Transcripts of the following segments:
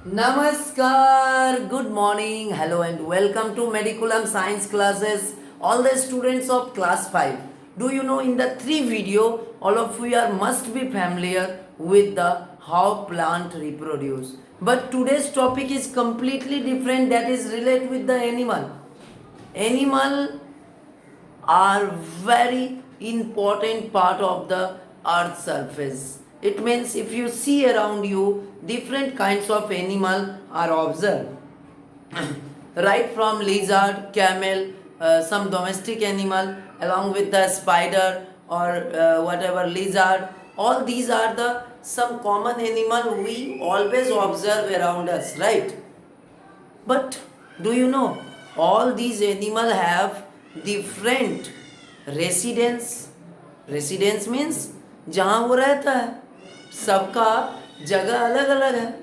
Namaskar, good morning, hello and welcome to Mediculum Science classes. All the students of class 5. Do you know in the 3 video, all of you are must be familiar with the how plant reproduce. But today's topic is completely different, that is relate with the animal. Animal are very important part of the earth surface. It means if you see around you, different kinds of animal are observed. Right from lizard, camel, some domestic animal along with the spider or whatever lizard, all these are the some common animal we always observe around us, right? But do you know all these animal have different residence? Residence means जहाँ वो रहता है, सबका जगह अलग अलग है.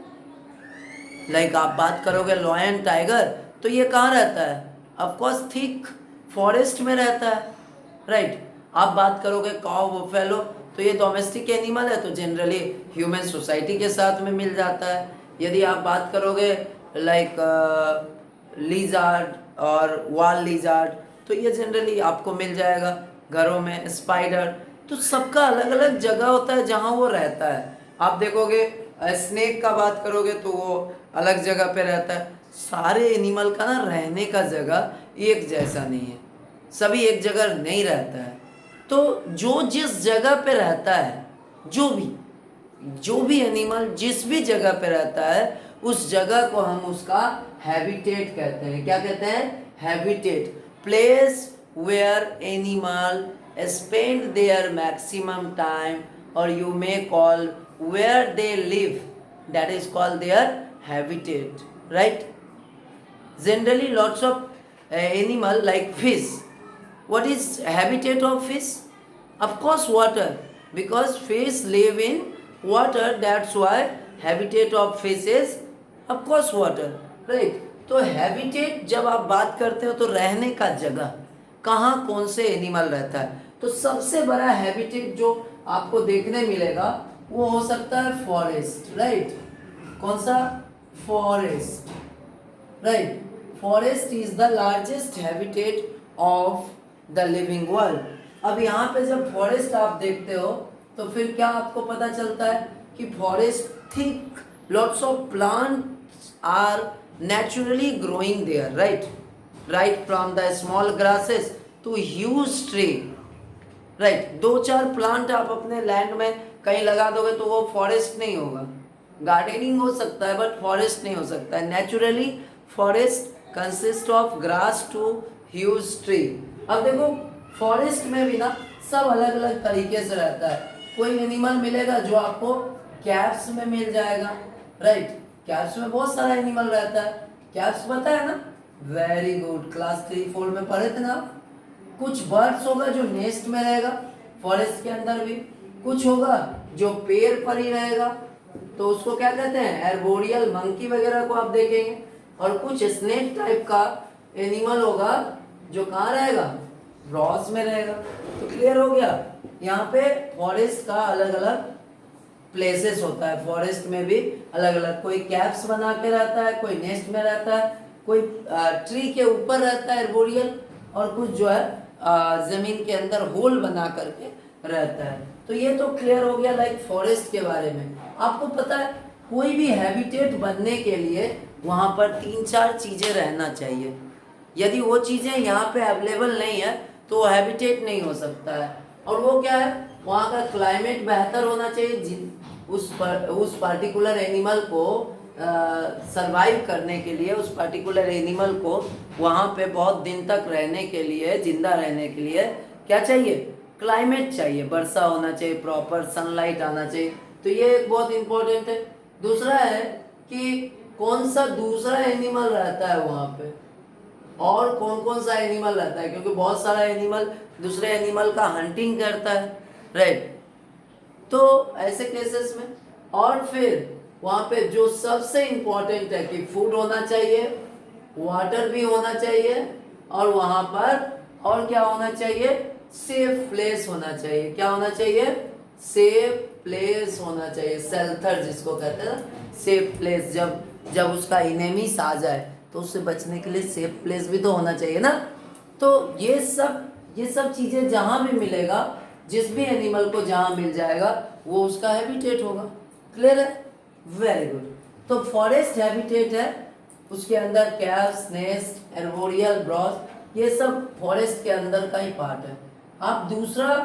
Like आप बात करोगे लॉयन टाइगर, तो ये कहाँ रहता है? ऑफकोर्स थिक फॉरेस्ट में रहता है, राइट. आप बात करोगे काउ बफेलो, तो ये डोमेस्टिक एनिमल है, तो जनरली ह्यूमन सोसाइटी के साथ में मिल जाता है. यदि आप बात करोगे लाइक लिजार्ड और वाल लिजार्ड, तो ये जनरली आपको मिल जाएगा घरों में. स्पाइडर, तो सबका अलग अलग जगह होता है जहाँ वो रहता है. आप देखोगे स्नेक का बात करोगे तो वो अलग जगह पे रहता है. सारे एनिमल का ना रहने का जगह एक जैसा नहीं है, सभी एक जगह नहीं रहता है. तो जो जिस जगह पे रहता है, जो भी एनिमल जिस भी जगह पे रहता है, उस जगह को हम उसका हैबिटेट कहते हैं. क्या कहते हैं? Habitat. Place where animal spend their maximum time, or you may call where they live, that is called their habitat, right? Generally lots of animal like fish. What is habitat of fish? Of course water, because fish live in water, that's why habitat of fish is of course water, right? तो habitat जब आप बात करते हो तो रहने का जगह, कहाँ कौन से एनिमल रहता है. तो सबसे बड़ा हैबिटेट जो आपको देखने मिलेगा वो हो सकता है फॉरेस्ट, राइट. कौन सा? Forest, right. Forest is the largest habitat of the living world. अब यहाँ पे जब फॉरेस्ट आप देखते हो तो फिर क्या आपको पता चलता है कि forest thick, lots of plants are naturally growing there, right from the small grasses to huge tree, right. दो चार प्लांट आप अपने लैंड में कहीं लगा दोगे तो वो फॉरेस्ट नहीं होगा. गार्डनिंग हो सकता है बट फॉरेस्ट नहीं हो सकता है. Naturally forest consist of grass to huge tree. अब देखो फॉरेस्ट में भी ना सब अलग अलग तरीके से रहता है. कोई एनिमल मिलेगा जो आपको कैप्स में मिल जाएगा, राइट. कैप्स में बहुत सारा एनिमल रहता है. कैप्स पता है ना? वेरी गुड, क्लास 3-4 में पढ़े थे ना. कुछ बर्ड्स होगा जो नेस्ट में रहेगा फॉरेस्ट के अंदर भी, कुछ होगा जो पेड़ पर ही रहेगा, तो उसको क्या कहते हैं? एर्बोरियल मंकी वगैरह को आप देखेंगे. और कुछ स्नेक टाइप का एनिमल होगा जो कहाँ रहेगा? रॉस में रहेगा. तो क्लियर हो गया. यहाँ पे फॉरेस्ट का अलग अलग प्लेसेस होता है. फॉरेस्ट में भी अलग अलग, कोई कैप्स बना के रहता है, कोई नेस्ट में रहता है, कोई ट्री के ऊपर रहता है एर्बोरियल, और कुछ जो है जमीन के अंदर होल बना करके रहता है. तो ये तो क्लियर हो गया लाइक फॉरेस्ट के बारे में. आपको पता है कोई भी हैबिटेट बनने के लिए वहाँ पर 3-4 चीज़ें रहना चाहिए. यदि वो चीज़ें यहाँ पे अवेलेबल नहीं है तो वो हैबिटेट नहीं हो सकता है. और वो क्या है? वहाँ का क्लाइमेट बेहतर होना चाहिए उस पर्टिकुलर एनिमल को सरवाइव करने के लिए. उस पर्टिकुलर एनिमल को वहाँ पे बहुत दिन तक रहने के लिए, जिंदा रहने के लिए क्या चाहिए? क्लाइमेट चाहिए. वर्षा होना चाहिए, प्रॉपर सनलाइट आना चाहिए. तो ये एक बहुत इंपॉर्टेंट है. दूसरा है कि कौन सा दूसरा एनिमल रहता है वहाँ पे, और कौन कौन सा एनिमल रहता है, क्योंकि बहुत सारा एनिमल दूसरे एनिमल का हंटिंग करता है, राइट. तो ऐसे केसेस में, और फिर वहाँ पे जो सबसे इम्पोर्टेंट है कि फूड होना चाहिए, वाटर भी होना चाहिए, और वहाँ पर और क्या होना चाहिए? सेफ प्लेस होना चाहिए. क्या होना चाहिए? सेफ प्लेस होना चाहिए, शेल्टर जिसको कहते हैं ना, सेफ प्लेस। जब जब उसका इनेमीज आ जाए तो उससे बचने के लिए सेफ प्लेस भी तो होना चाहिए ना। तो ये सब चीज़ें जहाँ भी मिलेगा, जिस भी एनिमल को जहाँ मिल जाएगा वो उसका हैबिटेट होगा। क्लियर है? Very good. तो फॉरेस्ट हैबिटेट है, उसके अंदर कैव्स, नेस्ट, एर्बोरियल, ब्रॉस, ये सब फॉरेस्ट के अंदर का ही पार्ट है। आप दूसरा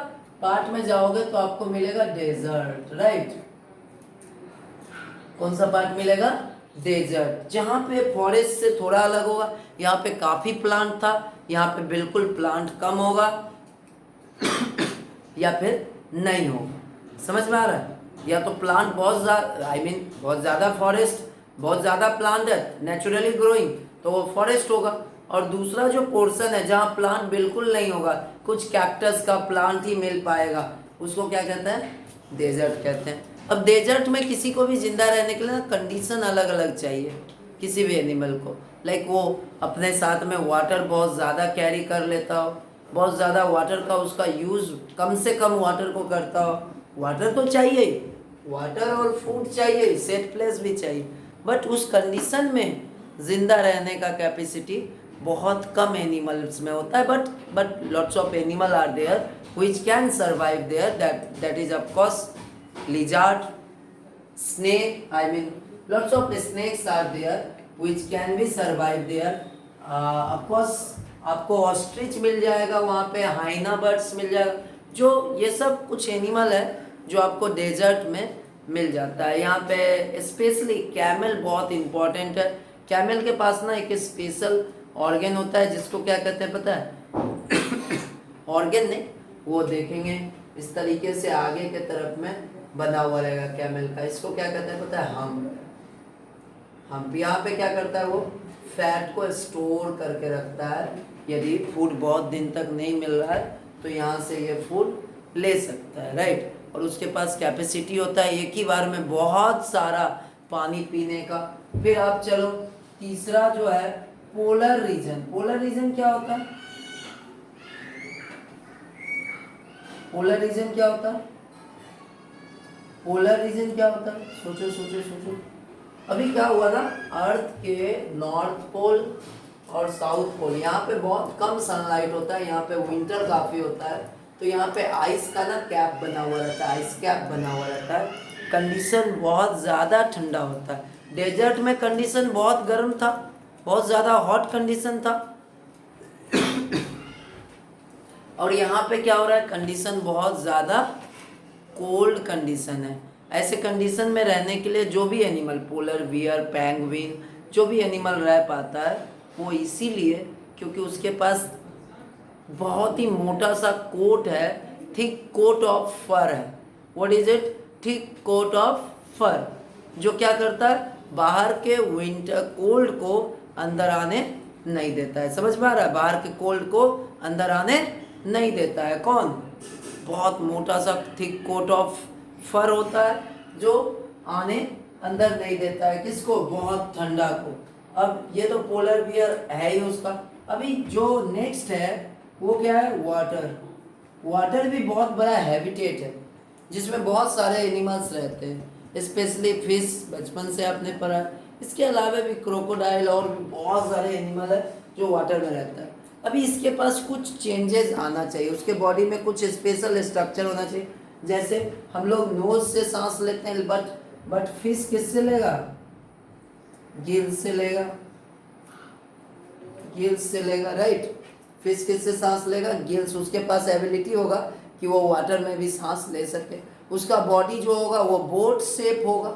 पार्ट में जाओगे तो आपको मिलेगा डेजर्ट, राइट। कौन सा पार्ट मिलेगा? डेजर्ट, जहाँ पे फॉरेस्ट से थोड़ा अलग होगा। यहाँ पे काफ़ी प्लांट था, यहाँ पे बिल्कुल प्लांट कम होगा या फिर नहीं होगा। समझ में आ रहा है? या तो प्लांट बहुत ज़्यादा, बहुत ज़्यादा फॉरेस्ट, बहुत ज़्यादा प्लांट है नेचुरली ग्रोइंग, तो वो फॉरेस्ट होगा। और दूसरा जो पोर्शन है जहाँ प्लांट बिल्कुल नहीं होगा, कुछ कैक्टस का प्लांट ही मिल पाएगा, उसको क्या कहते हैं? डेजर्ट कहते हैं। अब डेजर्ट में किसी को भी जिंदा रहने के लिए ना कंडीशन अलग अलग चाहिए किसी भी एनिमल को। लाइक वो अपने साथ में वाटर बहुत ज़्यादा कैरी कर लेता हो, बहुत ज़्यादा वाटर का उसका यूज़ कम से कम वाटर को करता हो। वाटर तो चाहिए ही, वाटर और फूड चाहिए, सेफ प्लेस भी चाहिए, बट उस कंडीशन में जिंदा रहने का कैपेसिटी बहुत कम एनिमल्स में होता है। But lots of animal are there which can survive there, that is of course lizard, snake, lots of snakes are there which can be survive there. Of course आपको ostrich मिल जाएगा वहाँ पे, हाइना birds मिल जाएगा, जो ये सब कुछ एनिमल है जो आपको डेजर्ट में मिल जाता है। यहाँ पे स्पेशली कैमल बहुत इम्पोर्टेंट है। कैमल के पास ना एक स्पेशल ऑर्गन होता है जिसको क्या कहते हैं पता है? ऑर्गन नहीं, वो देखेंगे इस तरीके से आगे के तरफ में बना हुआ रहेगा कैमल का, इसको क्या कहते हैं पता है? हम यहाँ पे क्या करता है, वो फैट को स्टोर करके रखता है। यदि फूड बहुत दिन तक नहीं मिल रहा है तो यहाँ से ये फूड ले सकता है, राइट। और उसके पास कैपेसिटी होता है एक ही बार में बहुत सारा पानी पीने का। फिर आप चलो तीसरा जो है पोलर रीजन। पोलर रीजन क्या होता है? पोलर रीजन क्या होता है? पोलर रीजन क्या होता है? सोचो सोचो सोचो। अभी क्या हुआ ना, अर्थ के नॉर्थ पोल और साउथ पोल, यहाँ पे बहुत कम सनलाइट होता है, यहाँ पे विंटर काफ़ी होता है, तो यहाँ पे आइस का ना कैप बना हुआ रहता है, आइस कैप बना हुआ रहता है। कंडीशन बहुत ज़्यादा ठंडा होता है। डेजर्ट में कंडीशन बहुत गर्म था, बहुत ज़्यादा हॉट कंडीशन था। और यहाँ पे क्या हो रहा है, कंडीशन बहुत ज़्यादा कोल्ड कंडीशन है। ऐसे कंडीशन में रहने के लिए जो भी एनिमल, पोलर बियर, पेंगुइन, जो भी एनिमल रह पाता है वो इसीलिए क्योंकि उसके पास बहुत ही मोटा सा कोट है, थिक कोट ऑफ फर है। What is it? Thick coat of fur, जो क्या करता है, बाहर के विंटर कोल्ड को अंदर आने नहीं देता है। समझ में आ रहा है? बाहर के कोल्ड को अंदर आने नहीं देता है। कौन? बहुत मोटा सा थिक कोट ऑफ फर होता है जो आने अंदर नहीं देता है किसको? बहुत ठंडा को। अब ये तो पोलर बियर है ही उसका। अभी जो नेक्स्ट है वो क्या है? वाटर। वाटर भी बहुत बड़ा हैबिटेट है जिसमें बहुत सारे एनिमल्स रहते हैं, स्पेशली फिश, बचपन से आपने पढ़ा। इसके अलावा भी क्रोकोडाइल और भी बहुत सारे एनिमल है जो वाटर में रहता है। अभी इसके पास कुछ चेंजेस आना चाहिए, उसके बॉडी में कुछ स्पेशल स्ट्रक्चर होना चाहिए। जैसे हम लोग नोज से सांस लेते हैं, बट फिश किससे लेगा? गिल्स से लेगा, गिल्स से लेगा, राइट। फिश किससे सांस लेगा? गिल्स। उसके पास एबिलिटी होगा कि वो वाटर में भी सांस ले सके। उसका बॉडी जो होगा वो बोट शेप होगा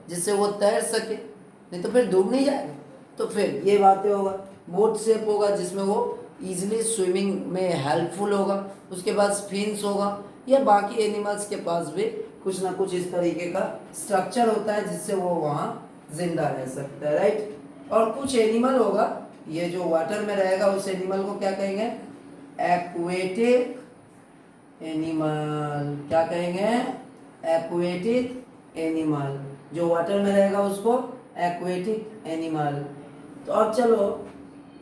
जिससे वो तैर सके, नहीं तो फिर डूब नहीं जाएगा। तो फिर ये बातें होगा, बोट शेप होगा जिसमें वो इजीली स्विमिंग में हेल्पफुल होगा। उसके पास फिन्स होगा, या बाकी एनिमल्स के पास भी कुछ ना कुछ इस तरीके का स्ट्रक्चर होता है जिससे वो वहाँ जिंदा रह सकता है, राइट। और कुछ एनिमल होगा, ये जो वाटर में रहेगा उस एनिमल को क्या कहेंगे? Aquatic animal. क्या कहेंगे? Aquatic animal. जो वाटर में रहेगा उसको एक्वेटिक एनिमल। तो अब चलो,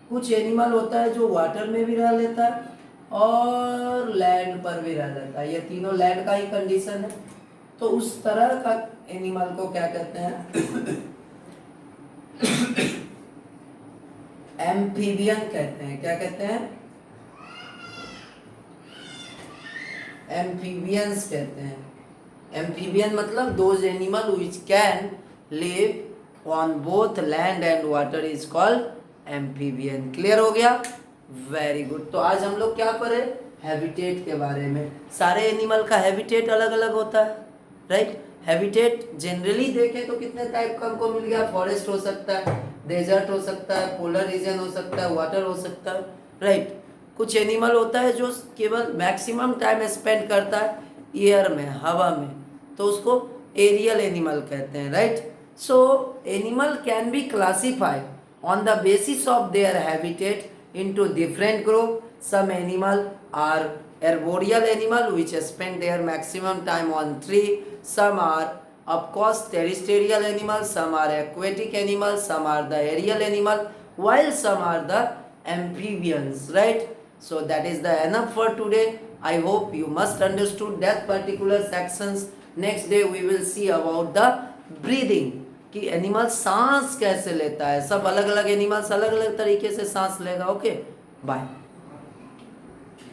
कुछ एनिमल होता है जो वाटर में भी रह लेता है और लैंड पर भी रह लेता है। ये तीनों लैंड का ही कंडीशन है। तो उस तरह का एनिमल को क्या कहते हैं? एम्फीबियन कहते हैं। क्या कहते हैं? एम्फीबियंस कहते हैं। एम्फीबियन मतलब those animal which can live on both land and water is called amphibian. Clear हो गया? Very good. तो आज हम लोग क्या पढ़े? हैबिटेट के बारे में। सारे एनिमल का हैबिटेट अलग अलग होता है, राइट? हैबिटेट जनरली देखें तो कितने टाइप का हमको मिल गया? फॉरेस्ट हो सकता है, डेजर्ट हो सकता है, पोलर रीजन हो सकता है, वाटर हो सकता है, राइट? कुछ एनिमल होता है जो केवल मैक्सिमम टाइम स्पेंड करता है एयर में, हवा में, तो उसको एरियल एनिमल कहते हैं, right? So animal can be classified on the basis of their habitat into different group. Some animal are arboreal animal which spend their maximum time on tree. Some are of course terrestrial animals, some are aquatic animals, some are the aerial animal, while some are the amphibians, right? So that is the enough for today. I hope you must understood that particular sections. Next day we will see about the breathing, कि animal सांस कैसे लेता है। सब अलग अलग animals अलग अलग तरीके से सांस लेगा। Okay, bye.